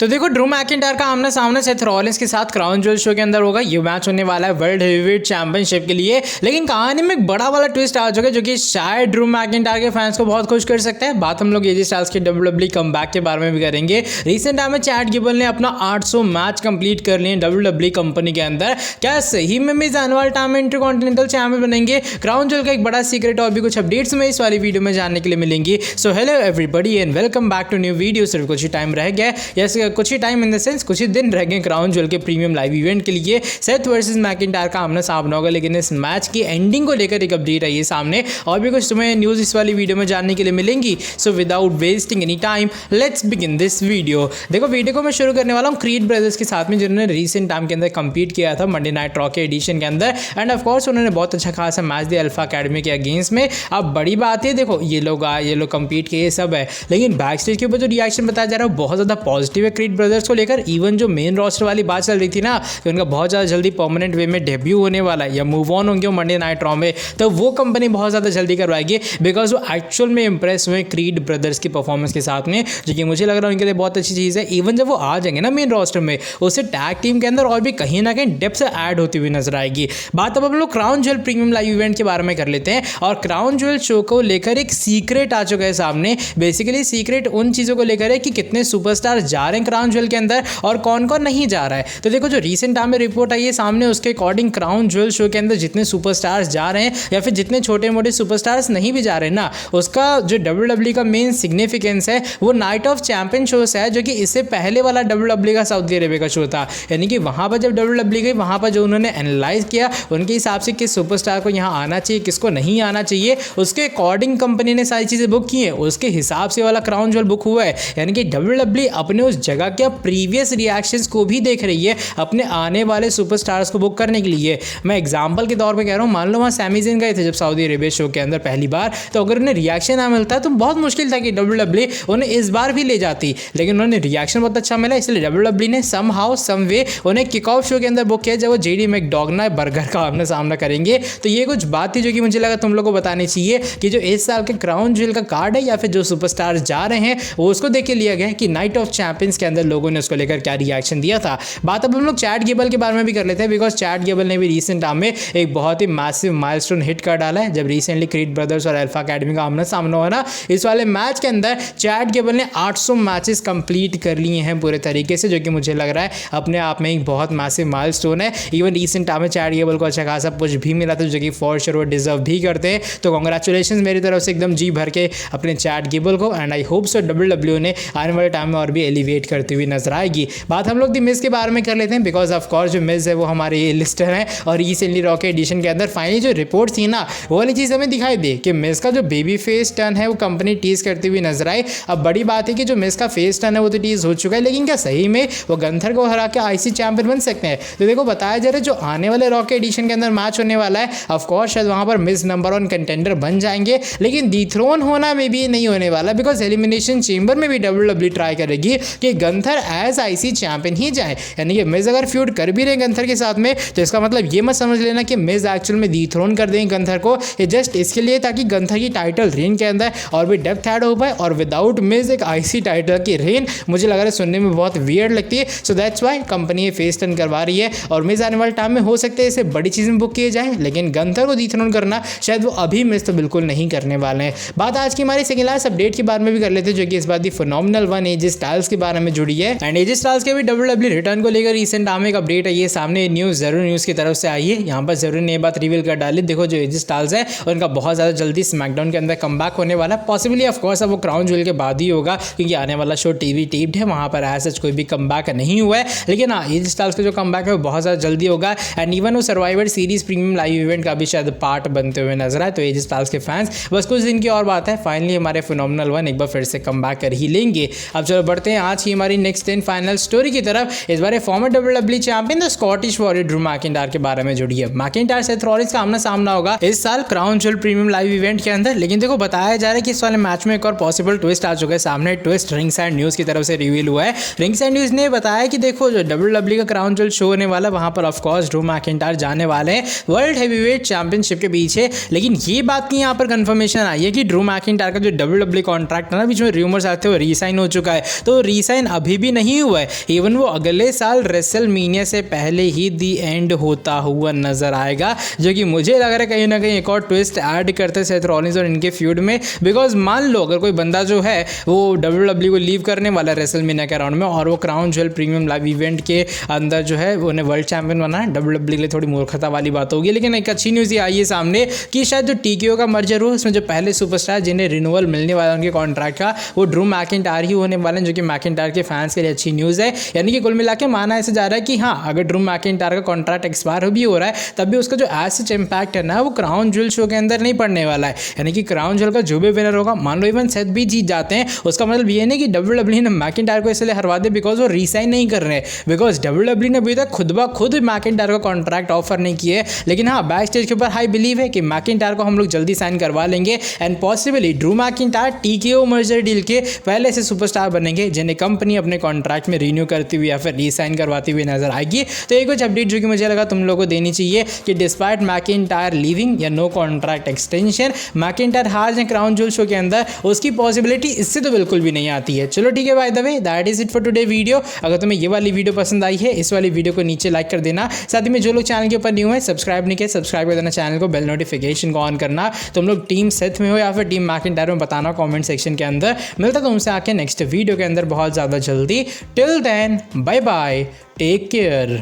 तो देखो Drew McIntyre का आमना सामना सेथ रॉलिंस के साथ क्राउन ज्वेल शो के अंदर होगा। ये मैच होने वाला है वर्ल्ड हेवीवेट चैंपियनशिप के लिए। लेकिन कहानी में एक बड़ा वाला ट्विस्ट आ चुका है जो कि शायद ड्रू मैकिंटायर के फैंस को बहुत खुश कर सकता है। बात हम लोग एजी स्टाइल्स के डब्ल्यूडब्ल्यूई कमबैक के बारे में भी करेंगे। रिसेंट टाइम में चैट गिबल ने अपना 800 मैच कंप्लीट कर लिए डब्ल्यूडब्ल्यूई कंपनी के अंदर। क्या सही में इस आने वाले टाइम में इंटरकॉन्टिनेंटल चैंपियन बनेंगे? क्राउन ज्वेल का एक बड़ा सीक्रेट और भी कुछ अपडेट्स में इस वाली वीडियो में जानने के लिए मिलेंगी। So hello everybody and welcome back to new video. सिर्फ कुछ ही टाइम रह गया, यस कुछ ही टाइम इन द सेंस कुछ ही दिन रह गए क्राउन ज्वेल के प्रीमियम लाइव इवेंट के लिए। सेथ वर्सेस मैकिंटायर का आमना सामना होगा। लेकिन इस मैच की एंडिंग को लेकर एक अपडेट आई है सामने और भी कुछ तुम्हें न्यूज़ इस वाली वीडियो में जानने के लिए मिलेंगी। So without wasting any time let's begin this video. देखो वीडियो को मैं शुरू करने वाला हूँ क्रीड ब्रदर्स के साथ में, जिन्होंने रिसेंट टाइम के अंदर कम्पीट किया था मंडे नाइट रॉ के एडिशन के अंदर। एंड ऑफकोर्स उन्होंने बहुत अच्छा खासा मैच दिया अल्फा अकेडमी के अगेंस्ट में। अब बड़ी बात है, देखो ये लोग कम्पीट किए सब है, लेकिन बैक स्टेज के ऊपर जो रिएक्शन बताया जा रहा है बहुत ज़्यादा पॉजिटिव है क्रीड ब्रदर्स को लेकर। इवन जो मेन रोस्टर वाली बात चल रही थी ना कि उनका बहुत ज़्यादा जल्दी परमानेंट वे में डेब्यू होने वाला है या मूव ऑन होंगे मंडे नाइट रॉ में, तो वो कंपनी बहुत ज़्यादा जल्दी करवाएगी बिकॉज वो एक्चुअल में इंप्रेस हुए क्रीड ब्रदर्स की परफॉर्मेंस के साथ में, जो कि मुझे लग रहा है उनके लिए बहुत अच्छी चीज़ है। इवन जब वो आ जाएंगे ना मेन रोस्टर में, उससे टैग टीम के अंदर और भी कहीं ना कहीं डेप्थ से ऐड होती हुई नजर आएगी। बात अब हम लोग crown jewel premium live event के बारे में कर लेते हैं। और क्राउन ज्वेल शो को लेकर एक सीक्रेट आ चुका है सामने। बेसिकली सीक्रेट उन चीज़ों को लेकर है कि कितने सुपरस्टार जा रहे हैं क्राउन ज्वेल के अंदर और कौन कौन नहीं जा रहा है। तो देखो जो रिसेंट टाइम में रिपोर्ट आई है सामने, उसके अकॉर्डिंग क्राउन ज्वेल शो के अंदर जितने सुपरस्टार्स जा रहे हैं या फिर जितने छोटे मोटे सुपरस्टार्स नहीं भी जा रहे हैं ना, उसका जो डब्ल्यूडब्ल्यूई का मेन सिग्निफिकेंस है वो नाइट ऑफ चैंपियन शो से है, जो कि इससे पहले वाला डब्ल्यूडब्ल्यूई का सऊदी अरेबिया का शो था। यानी कि वहाँ पर जब डब्ल्यूडब्ल्यूई गई, वहाँ पर जो उन्होंने एनालाइज किया उनके हिसाब से किस सुपरस्टार को यहाँ आना चाहिए, किसको नहीं आना चाहिए, उसके अकॉर्डिंग कंपनी ने सारी चीज़ें बुक की हैं। उसके हिसाब से वाला क्राउन ज्वेल बुक हुआ है। यानी कि डब्ल्यूडब्ल्यूई अपने उस जगह के प्रीवियस रिएक्शंस को भी देख रही है अपने आने वाले सुपरस्टार्स को बुक करने के लिए। मैं एग्जांपल के तौर पे कह रहा हूँ, मान लो वहाँ सैमी ज़ेन गए थे जब सऊदी अरेबिया शो के अंदर पहली बार, तो अगर उन्हें रिएक्शन ना मिलता तो बहुत मुश्किल था कि डब्ल्यूडब्ल्यूई उन्हें इस बार भी ले जाती। लेकिन उन्होंने रिएक्शन बहुत अच्छा मिला, इसलिए डब्ल्यूडब्ल्यूई ने सम हाउ सम वे उन्हें किक ऑफ शो के अंदर बुक किया जब वो जेडी मैकडॉगना बर्गर का आमना सामना करेंगे। तो ये कुछ बात थी जो कि मुझे लगा तुम लोग को बतानी चाहिए कि जो इस साल के क्राउन ज्वेल का कार्ड है या फिर जो सुपरस्टार जा रहे हैं वो उसको देख के लिया गया कि नाइट ऑफ चैंपियंस के अंदर लोगों ने उसको लेकर क्या रिएक्शन दिया था। बात अब हम लोग चैट गेबल के बारे में भी कर लेते हैं, बिकॉज चैट गेबल ने भी रिसेंट टाइम में एक बहुत ही मैसिव माइलस्टोन हिट कर डाला है। जब रिसेंटली क्रीड ब्रदर्स और अल्फा अकेडमी का आमना सामना हुआ ना, इस वाले मैच के अंदर चैट गेबल ने 800 मैचेस कंप्लीट कर लिए हैं पूरे तरीके से, जो कि मुझे लग रहा है अपने आप में एक बहुत मैसिव माइलस्टोन है। इवन रिसेंट टाइम में चैट गेबल को अच्छा खासा पुश भी मिला था, जो कि फॉर श्योर वो डिजर्व भी करते हैं। तो कांग्रेचुलेशंस मेरी तरफ से एकदम जी भर के अपने चैट गेबल को। And I hope so WWE ने आने वाले टाइम में और भी एलिवेट करती हुई नजर आएगी। बात हम लोग द मिज के बारे में कर लेते हैं, बिकॉज ऑफ कोर्स जो मिज है वो हमारे लिस्टर है और रिसेंटली रॉ के एडिशन के अंदर फाइनली जो रिपोर्ट थी ना, वो वाली चीज़ हमें दिखाई दे कि मिज का जो बेबी फेस टर्न है वो कंपनी टीज करती हुई नजर आई। अब बड़ी बात है कि जो मिज का फेस टर्न है वो तो टीज हो चुका है, लेकिन क्या सही में वो गंथर को हरा के आईसी चैंपियन बन सकते हैं? तो देखो बताया जा रहा है जो आने वाले रॉ के एडिशन के अंदर मैच होने वाला है, ऑफकोर्स शायद वहाँ पर मिज नंबर 1 कंटेंडर बन जाएंगे, लेकिन डिथ्रोन होना में भी नहीं होने वाला, बिकॉज एलिमिनेशन चेंबर में भी डब्ल्यूडब्ल्यूई ट्राई करेगी कि गंथर एज आईसी चैंपियन ही जाए। यानी कि मिज अगर फ्यूड कर भी रहे गंथर के साथ में, तो इसका मतलब ये मत समझ लेना कि मिज एक्चुअल में डिथ्रोन कर देंगे गंथर को। ये जस्ट इसके लिए ताकि गंथर की टाइटल रेन के अंदर और भी डेप्थ ऐड हो पाए, और विदाउट मिज एक आईसी टाइटल की रेन मुझे लग रहा है सुनने में बहुत वियर्ड लगती है। सो दैट्स वाई कंपनी ये फेस टर्न करवा रही है और मिज आने वाले टाइम में हो सकता है इसे बड़ी चीज़ें बुक किए जाए, लेकिन गंथर को डिथ्रोन करना शायद वो अभी मिज तो बिल्कुल नहीं करने वाले हैं। बात आज की हमारी सेकंड लास्ट अपडेट के बारे में भी कर लेते हैं, जो कि इस बात दी फिनोमिनल वन एजी स्टाइल्स के बारे में जुड़ी है। एंड एजी स्टाइल्स के भी डब्ल्यूडब्ल्यूई रिटर्न को लेकर रिसेंट टाइम में एक अपडेट है, ये सामने न्यूज़ जरूर न्यूज़ की तरफ से आई है। यहाँ पर जरूर ने ये बात रिवील कर डाली। देखो जो एजी स्टाइल्स है उनका बहुत ज़्यादा जल्दी स्मैकडाउन के अंदर कमबैक होने वाला है, पॉसिबली ऑफकोर्स अब वो क्राउन ज्वेल के बाद ही होगा, क्योंकि आने वाला शो टीवी टेप्ड है, वहाँ पर ऐसा कोई भी कमबैक नहीं हुआ है। लेकिन हाँ एजी स्टाइल्स का जो कमबैक है वो बहुत ज़्यादा जल्दी होगा। एंड इवन वो survivor series premium live event का भी शायद पार्ट बनते हुए नजर आए। तो एजी स्टाइल्स के फैंस बस कुछ दिन की और बात है, फाइनली हमारे फिनोमिनल वन एक बार फिर से कमबैक कर ही लेंगे। अब चलो बढ़ते हैं आज की हमारी नेक्स्ट 10 फाइनल स्टोरी की तरफ। इस बार former WWE champion the Scottish warrior Drew McIntyre के बारे में जुड़ी है। मैकिंटायर सेथ रॉलिंस का आमना सामना होगा इस साल crown jewel premium live event के अंदर। लेकिन देखो बताया जा रहा है कि इस वाले मैच में एक और पॉसिबल ट्विस्ट आ चुका है सामने। ट्विस्ट रिंग साइड न्यूज़ की तरफ से रिवील हुआ है। रिंग साइड न्यूज़ ने बताया कि देखो जो डब्ल्यूडब्ल्यूई का क्राउन ज्वेल शो होने वाला, वहाँ पर ऑफकोर्स ड्रू मैकिंटायर जाने वाले हैं वर्ल्ड हेवीवेट चैंपियनशिप के पीछे। लेकिन ये बात की यहाँ पर कंफर्मेशन आई है कि ड्रू मैकिंटायर का जो डब्ल्यूडब्ल्यूई कॉन्ट्रैक्ट है ना, बीच में रूमर्स आते हुए रीसाइन हो चुका है। तो रीसाइन अभी भी नहीं हुआ है। इवन वो अगले साल रेसलमेनिया से पहले ही दी एंड होता हुआ नजर आएगा, जो कि मुझे लग रहा है कहीं ना कहीं एक और ट्विस्ट ऐड करते सेथ रॉलिंस और इनके फ्यूड में। बिकॉज मान लो अगर कोई बंदा जो है वो WWE को लीव करने वाला है रेसलमेनिया के राउंड में, और वो crown jewel premium live event के अंदर जो है उन्हें वर्ल्ड चैंपियन बना है, WWE के लिए थोड़ी मूर्खता वाली बात होगी। लेकिन एक अच्छी न्यूज़ ये आई है सामने कि शायद जो TKO का मर्जर हुआ उसमें जो पहले सुपरस्टार जिन्हें रिन्यूअल मिलने वाला उनके कॉन्ट्रैक्ट का, वो ड्रू मैकिंटायर ही होने वाले हैं, जो कि मैकिंटायर के फैंस के लिए अच्छी न्यूज़ है। यानी कि कुल मिला के माना ऐसे जा रहा है कि हाँ, अगर ड्रू मैकिंटायर का कॉन्ट्रैक्ट एक्सपायर भी हो रहा है तब भी उसका जो एज इम्पैक्ट है ना वो क्राउन ज्वेल शो के अंदर नहीं पड़ने वाला है। यानी कि क्राउन ज्वेल का जो भी विनर होगा, मान लो इवन सेथ भी जीत जाते हैं, उसका मतलब ये नहीं कि WWE ने मैकिंटायर को इसलिए हरवा दे बिकॉज वो रिसाइन नहीं कर रहे हैं, बिकॉज WWE ने अभी तक खुद ब खुद मैकिंटायर को कॉन्ट्रैक्ट ऑफर नहीं किए। लेकिन हाँ, बैक स्टेज के ऊपर हाई बिलीव है कि मैकिंटायर को हम लोग जल्दी साइन करवा लेंगे and possibly Drew McIntyre TKO merger deal के पहले से सुपरस्टार बनेंगे, जिन्हें कंपनी अपने कॉन्ट्रैक्ट में रिन्यू करती हुई या फिर रीसाइन करवाती हुई नजर आएगी। तो ये कुछ अपडेट जो कि मुझे लगा तुम लोगों को देनी चाहिए कि डिस्पाइट मैकिंटायर लीविंग या नो कॉन्ट्रैक्ट एक्सटेंशन, मैकिंटायर हार जाए क्राउन ज्वेल शो के अंदर, उसकी पॉसिबिलिटी इससे तो बिल्कुल भी नहीं आती है। चलो ठीक है, by the way that is it for today video. अगर तुम्हें ये वाली वीडियो पसंद आई है, इस वाली वीडियो को नीचे लाइक कर देना। साथ ही में जो लोग चैनल के ऊपर न्यू है, सब्सक्राइब नहीं किया, सब्सक्राइब कर देना चैनल को, बेल नोटिफिकेशन को ऑन करना। तुम लोग टीम सेथ में हो या फिर टीम मैकिंटायर में, बताना कमेंट सेक्शन के अंदर। मिलता तुमसे आके नेक्स्ट वीडियो के अंदर बहुत ज़्यादा जल्दी। Till then bye bye, take care.